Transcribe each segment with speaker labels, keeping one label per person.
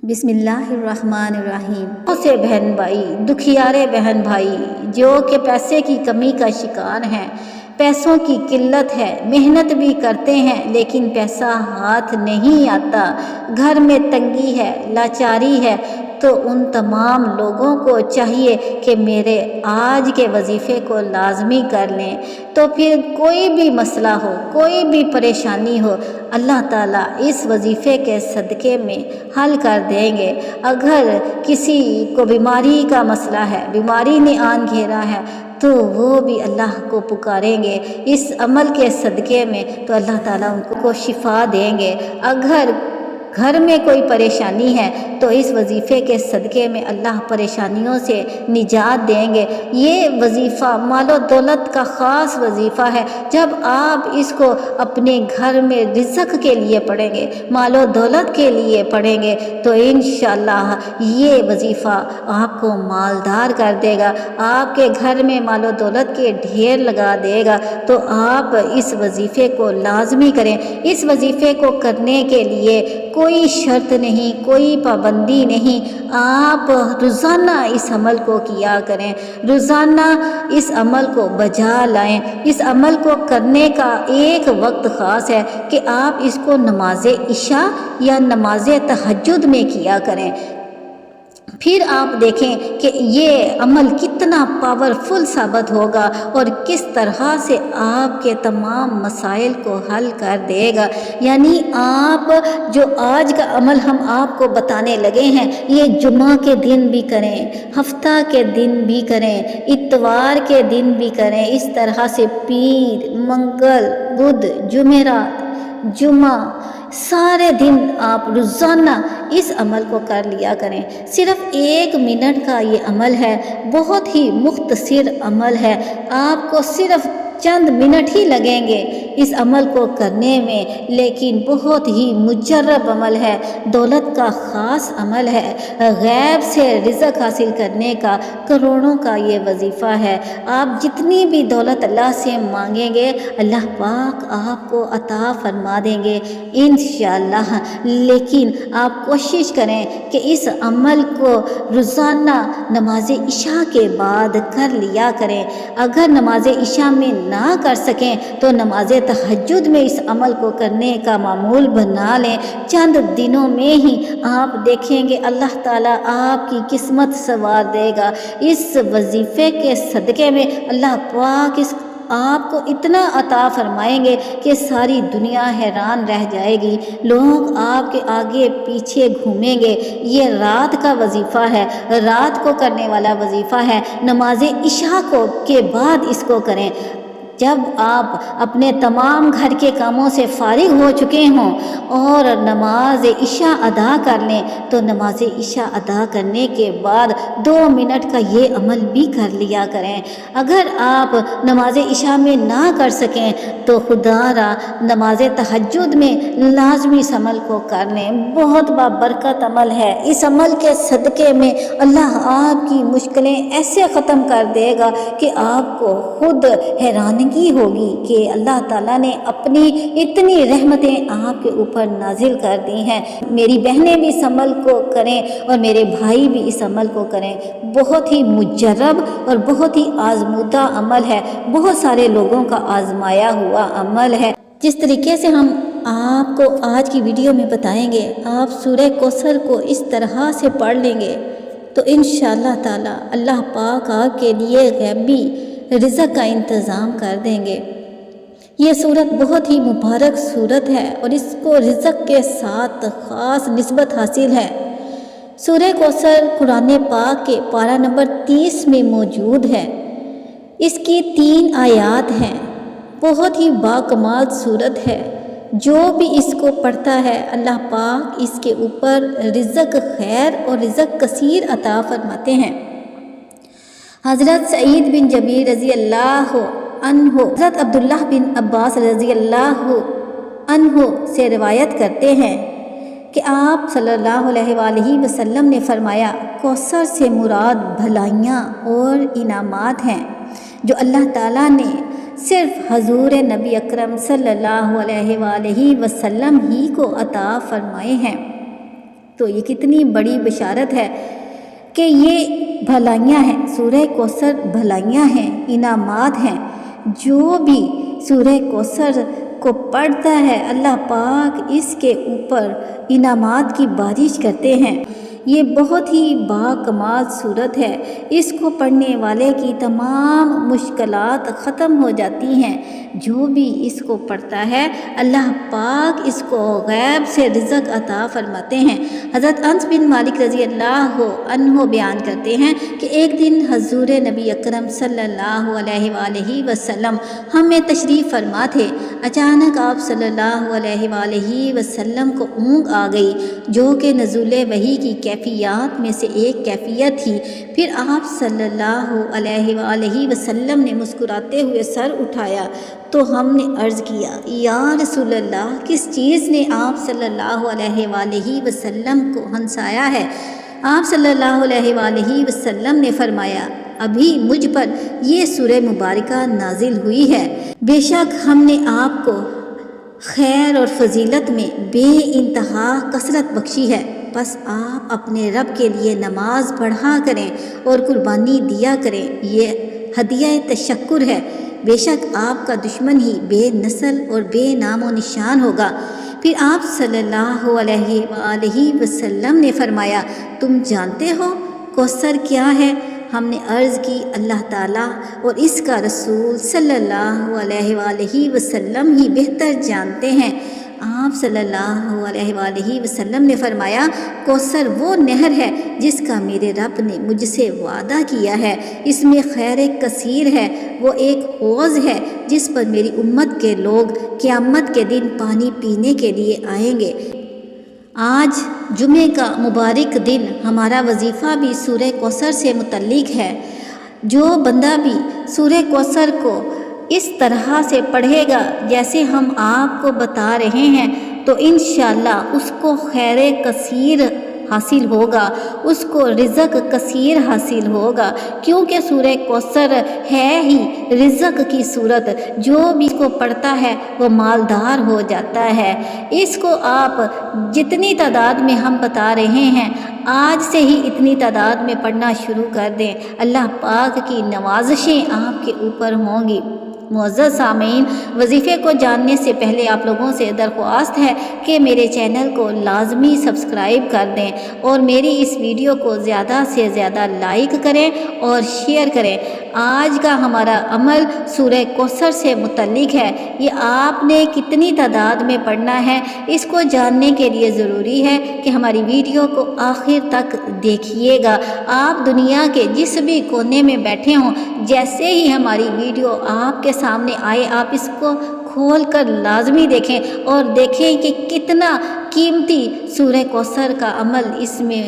Speaker 1: بسم اللہ الرحمن الرحیم۔ بہت سے بہن بھائی، دکھیارے بہن بھائی جو کہ پیسے کی کمی کا شکار ہیں، پیسوں کی قلت ہے، محنت بھی کرتے ہیں لیکن پیسہ ہاتھ نہیں آتا، گھر میں تنگی ہے، لاچاری ہے، تو ان تمام لوگوں کو چاہیے کہ میرے آج کے وظیفے کو لازمی کر لیں۔ تو پھر کوئی بھی مسئلہ ہو، کوئی بھی پریشانی ہو، اللہ تعالیٰ اس وظیفے کے صدقے میں حل کر دیں گے۔ اگر کسی کو بیماری کا مسئلہ ہے، بیماری نے آن گھیرا ہے، تو وہ بھی اللہ کو پکاریں گے اس عمل کے صدقے میں، تو اللہ تعالیٰ ان کو شفا دیں گے۔ اگر گھر میں کوئی پریشانی ہے تو اس وظیفے کے صدقے میں اللہ پریشانیوں سے نجات دیں گے۔ یہ وظیفہ مال و دولت کا خاص وظیفہ ہے۔ جب آپ اس کو اپنے گھر میں رزق کے لیے پڑھیں گے، مال و دولت کے لیے پڑھیں گے، تو انشاءاللہ یہ وظیفہ آپ کو مالدار کر دے گا، آپ کے گھر میں مال و دولت کے ڈھیر لگا دے گا۔ تو آپ اس وظیفے کو لازمی کریں۔ اس وظیفے کو کرنے کے لیے کوئی شرط نہیں، کوئی پابندی نہیں، آپ روزانہ اس عمل کو کیا کریں، روزانہ اس عمل کو بجا لائیں۔ اس عمل کو کرنے کا ایک وقت خاص ہے کہ آپ اس کو نماز عشاء یا نماز تہجد میں کیا کریں۔ پھر آپ دیکھیں کہ یہ عمل کتنا پاورفل ثابت ہوگا اور کس طرح سے آپ کے تمام مسائل کو حل کر دے گا۔ یعنی آپ جو آج کا عمل ہم آپ کو بتانے لگے ہیں، یہ جمعہ کے دن بھی کریں، ہفتہ کے دن بھی کریں، اتوار کے دن بھی کریں، اس طرح سے پیر، منگل، بدھ، جمعرات، جمعہ، سارے دن آپ روزانہ اس عمل کو کر لیا کریں۔ صرف 1 منٹ کا یہ عمل ہے، بہت ہی مختصر عمل ہے، آپ کو صرف چند منٹ ہی لگیں گے اس عمل کو کرنے میں، لیکن بہت ہی مجرب عمل ہے، دولت کا خاص عمل ہے، غیب سے رزق حاصل کرنے کا کروڑوں کا یہ وظیفہ ہے۔ آپ جتنی بھی دولت اللہ سے مانگیں گے، اللہ پاک آپ کو عطا فرما دیں گے انشاءاللہ۔ لیکن آپ کوشش کریں کہ اس عمل کو روزانہ نماز عشاء کے بعد کر لیا کریں۔ اگر نماز عشاء میں نہ کر سکیں تو نماز تہجد میں اس عمل کو کرنے کا معمول بنا لیں۔ چند دنوں میں ہی آپ دیکھیں گے اللہ تعالیٰ آپ کی قسمت سنوار دے گا۔ اس وظیفے کے صدقے میں اللہ پاک آپ کو اتنا عطا فرمائیں گے کہ ساری دنیا حیران رہ جائے گی، لوگ آپ کے آگے پیچھے گھومیں گے۔ یہ رات کا وظیفہ ہے، رات کو کرنے والا وظیفہ ہے، نماز عشاء کے بعد اس کو کریں۔ جب آپ اپنے تمام گھر کے کاموں سے فارغ ہو چکے ہوں اور نماز عشاء ادا کر لیں، تو نماز عشاء ادا کرنے کے بعد 2 منٹ کا یہ عمل بھی کر لیا کریں۔ اگر آپ نماز عشاء میں نہ کر سکیں تو خدا را نماز تہجد میں لازمی اس عمل کو کر لیں، بہت بابرکت عمل ہے۔ اس عمل کے صدقے میں اللہ آپ کی مشکلیں ایسے ختم کر دے گا کہ آپ کو خود حیرانگی ہوگی کہ اللہ تعالیٰ نے اپنی اتنی رحمتیں آپ کے اوپر نازل کر دی ہیں۔ میری بہنیں بھی اس عمل کو کریں اور میرے بھائی بھی اس عمل کو کریں۔ بہت ہی مجرب اور بہت ہی آزمودہ عمل ہے، بہت سارے لوگوں کا آزمایا ہوا عمل ہے۔ جس طریقے سے ہم آپ کو آج کی ویڈیو میں بتائیں گے، آپ سورہ کوثر کو اس طرح سے پڑھ لیں گے تو انشاءاللہ تعالی اللہ پاک آپ کے لیے غیبی رزق کا انتظام کر دیں گے۔ یہ صورت بہت ہی مبارک صورت ہے اور اس کو رزق کے ساتھ خاص نسبت حاصل ہے۔ سورہ کوثر قرآن پاک کے پارہ نمبر 30 میں موجود ہے۔ اس کی 3 آیات ہیں، بہت ہی باکمال صورت ہے۔ جو بھی اس کو پڑھتا ہے اللہ پاک اس کے اوپر رزق خیر اور رزق کثیر عطا فرماتے ہیں۔ حضرت سعید بن جبیر رضی اللہ عنہ حضرت عبداللہ بن عباس رضی اللہ عنہ سے روایت کرتے ہیں کہ آپ صلی اللہ علیہ وآلہ وسلم نے فرمایا، کوثر سے مراد بھلائیاں اور انعامات ہیں جو اللہ تعالیٰ نے صرف حضور نبی اکرم صلی اللہ علیہ وآلہ وسلم ہی کو عطا فرمائے ہیں۔ تو یہ کتنی بڑی بشارت ہے کہ یہ بھلائیاں ہیں، سورہ کوثر بھلائیاں ہیں، انعامات ہیں۔ جو بھی سورہ کوثر کو پڑھتا ہے اللہ پاک اس کے اوپر انعامات کی بارش کرتے ہیں۔ یہ بہت ہی باکمال صورت ہے، اس کو پڑھنے والے کی تمام مشکلات ختم ہو جاتی ہیں۔ جو بھی اس کو پڑھتا ہے اللہ پاک اس کو غیب سے رزق عطا فرماتے ہیں۔ حضرت انس بن مالک رضی اللہ عنہ بیان کرتے ہیں کہ ایک دن حضور نبی اکرم صلی اللہ علیہ وآلہ وسلم ہم میں تشریف فرما تھے۔ اچانک آپ صلی اللہ علیہ وآلہ وسلم کو اونگ آ گئی، جو کہ نزول وحی کی کیفیات میں سے ایک کیفیت تھی۔ پھر آپ صلی اللہ علیہ وآلہ وسلم نے مسکراتے ہوئے سر اٹھایا تو ہم نے عرض کیا، یا رسول اللہ، کس چیز نے آپ صلی اللہ علیہ وآلہ وسلم کو ہنسایا ہے؟ آپ صلی اللہ علیہ وآلہ وسلم نے فرمایا، ابھی مجھ پر یہ سورہ مبارکہ نازل ہوئی ہے۔ بے شک ہم نے آپ کو خیر اور فضیلت میں بے انتہا کثرت بخشی ہے، بس آپ اپنے رب کے لیے نماز پڑھا کریں اور قربانی دیا کریں، یہ ہدیہ تشکر ہے۔ بے شک آپ کا دشمن ہی بے نسل اور بے نام و نشان ہوگا۔ پھر آپ صلی اللہ علیہ وآلہ وسلم نے فرمایا، تم جانتے ہو کوثر کیا ہے؟ ہم نے عرض کی، اللہ تعالیٰ اور اس کا رسول صلی اللہ علیہ وآلہ وسلم ہی بہتر جانتے ہیں۔ آپ صلی اللہ علیہ وآلہ وسلم نے فرمایا، کوثر وہ نہر ہے جس کا میرے رب نے مجھ سے وعدہ کیا ہے، اس میں خیر کثیر ہے، وہ ایک حوض ہے جس پر میری امت کے لوگ قیامت کے دن پانی پینے کے لیے آئیں گے۔ آج جمعے کا مبارک دن ہمارا وظیفہ بھی سورہ کوثر سے متعلق ہے۔ جو بندہ بھی سورہ کوثر کو اس طرح سے پڑھے گا جیسے ہم آپ کو بتا رہے ہیں تو انشاءاللہ اس کو خیر کثیر حاصل ہوگا، اس کو رزق کثیر حاصل ہوگا، کیونکہ سورہ کوثر ہے ہی رزق کی صورت۔ جو بھی اس کو پڑھتا ہے وہ مالدار ہو جاتا ہے۔ اس کو آپ جتنی تعداد میں ہم بتا رہے ہیں آج سے ہی اتنی تعداد میں پڑھنا شروع کر دیں، اللہ پاک کی نوازشیں آپ کے اوپر ہوں گی۔ معزز سامعین، وظیفے کو جاننے سے پہلے آپ لوگوں سے درخواست ہے کہ میرے چینل کو لازمی سبسکرائب کر دیں اور میری اس ویڈیو کو زیادہ سے زیادہ لائک کریں اور شیئر کریں۔ آج کا ہمارا عمل سورہ کوثر سے متعلق ہے، یہ آپ نے کتنی تعداد میں پڑھنا ہے اس کو جاننے کے لیے ضروری ہے کہ ہماری ویڈیو کو آخر تک دیکھیے گا۔ آپ دنیا کے جس بھی کونے میں بیٹھے ہوں، جیسے ہی ہماری ویڈیو آپ کے سامنے آئے آپ اس کو کھول کر لازمی دیکھیں اور دیکھیں کہ کتنا قیمتی سورہ کوثر کا عمل اس میں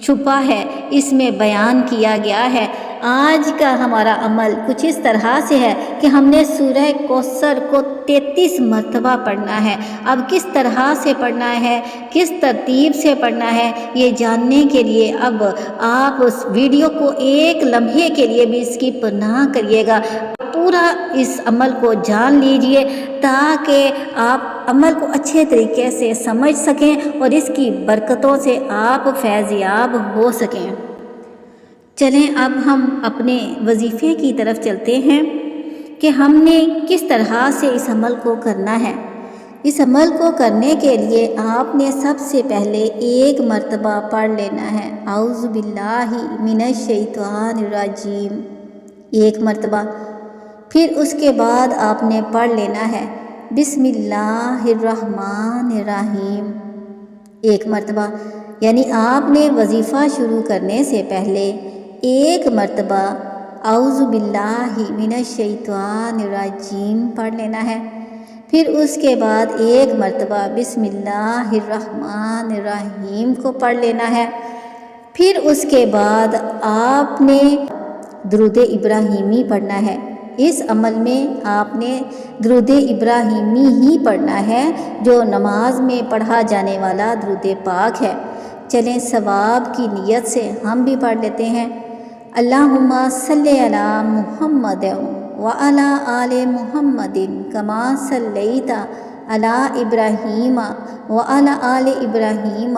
Speaker 1: چھپا ہے، اس میں بیان کیا گیا ہے۔ آج کا ہمارا عمل کچھ اس طرح سے ہے کہ ہم نے سورہ کوثر کو 33 مرتبہ پڑھنا ہے۔ اب کس طرح سے پڑھنا ہے، کس ترتیب سے پڑھنا ہے، یہ جاننے کے لیے اب آپ اس ویڈیو کو ایک لمحے کے لیے بھی اسکپ نہ کریے گا، پورا اس عمل کو جان لیجئے تاکہ آپ عمل کو اچھے طریقے سے سمجھ سکیں اور اس کی برکتوں سے آپ فیض یاب ہو سکیں۔ چلیں اب ہم اپنے وظیفے کی طرف چلتے ہیں کہ ہم نے کس طرح سے اس عمل کو کرنا ہے۔ اس عمل کو کرنے کے لیے آپ نے سب سے پہلے ایک مرتبہ پڑھ لینا ہے، اعوذ باللہ من الشیطان الرجیم، ایک مرتبہ۔ پھر اس کے بعد آپ نے پڑھ لینا ہے بسم اللہ الرحمن الرحیم، ایک مرتبہ۔ یعنی آپ نے وظیفہ شروع کرنے سے پہلے ایک مرتبہ اعوذ باللہ من الشیطان الرجیم پڑھ لینا ہے، پھر اس کے بعد ایک مرتبہ بسم اللہ الرحمن الرحیم کو پڑھ لینا ہے، پھر اس کے بعد آپ نے درود ابراہیمی پڑھنا ہے۔ اس عمل میں آپ نے درود ابراہیمی ہی پڑھنا ہے جو نماز میں پڑھا جانے والا درود پاک ہے۔ چلیں ثواب کی نیت سے ہم بھی پڑھ لیتے ہیں، اللہم صلی علی محمد وعلی آل محمد کما صلیت علی ابراہیم وعلی آل ابراہیم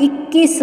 Speaker 1: 21